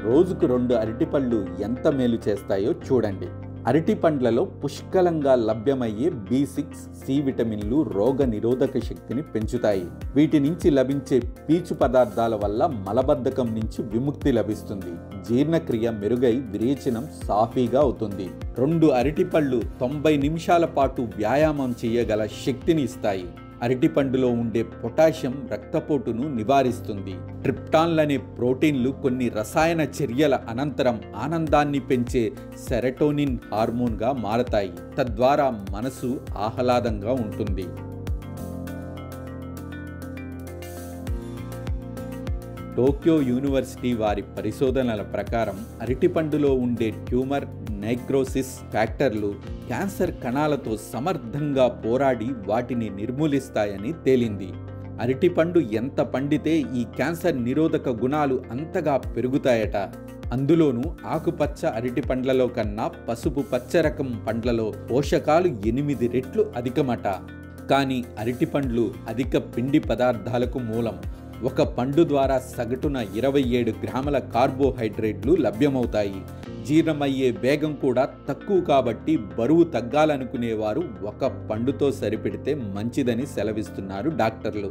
రోజుకు 2 అరటిపళ్ళు ఎంత మేలు చేస్తాయో చూడండి. అరటి పండ్లలో పుష్కలంగా లభ్యమయ్యే B6, C విటమిన్లు రోగ నిరోధక శక్తిని పెంచుతాయి. వీటి నుంచి లభించే పీచు పదార్థాల వల్ల మలబద్ధకం నుంచి విముక్తి లభిస్తుంది. జీర్ణక్రియ మెరుగై విరేచనం సాఫీగా అవుతుంది. 2 అరటిపళ్ళు 90 నిమిషాల పాటు వ్యాయామం చేయగల శక్తిని ఇస్తాయి. అరటిపండులో ఉండే పొటాషియం రక్తపోటును నివారిస్తుంది. ట్రిప్టాన్లనే ప్రోటీన్లు కొన్ని రసాయన చర్యల అనంతరం ఆనందాన్ని పెంచే సెరటోనిన్ హార్మోన్గా మారతాయి. తద్వారా మనసు ఆహ్లాదంగా ఉంటుంది. టోక్యో యూనివర్సిటీ వారి పరిశోధనల ప్రకారం అరటిపండులో ఉండే ట్యూమర్ నైక్రోసిస్ ఫ్యాక్టర్లు క్యాన్సర్ కణాలతో సమర్థంగా పోరాడి వాటిని నిర్మూలిస్తాయని తేలింది. అరటిపండు ఎంత పండితే ఈ క్యాన్సర్ నిరోధక గుణాలు అంతగా పెరుగుతాయట. అందులోనూ ఆకుపచ్చ అరటి పండ్లలో కన్నా పసుపు పచ్చ రకం పండ్లలో పోషకాలు 8 రెట్లు అధికమట. కానీ అరటి పండ్లు అధిక పిండి పదార్థాలకు మూలం. ఒక పండు ద్వారా సగటున 27 గ్రాముల కార్బోహైడ్రేట్లు లభ్యమవుతాయి. జీర్ణమయ్యే వేగం కూడా తక్కువ కాబట్టి బరువు తగ్గాలనుకునేవారు ఒక పండుతో సరిపెడితే మంచిదని సెలవిస్తున్నారు డాక్టర్లు.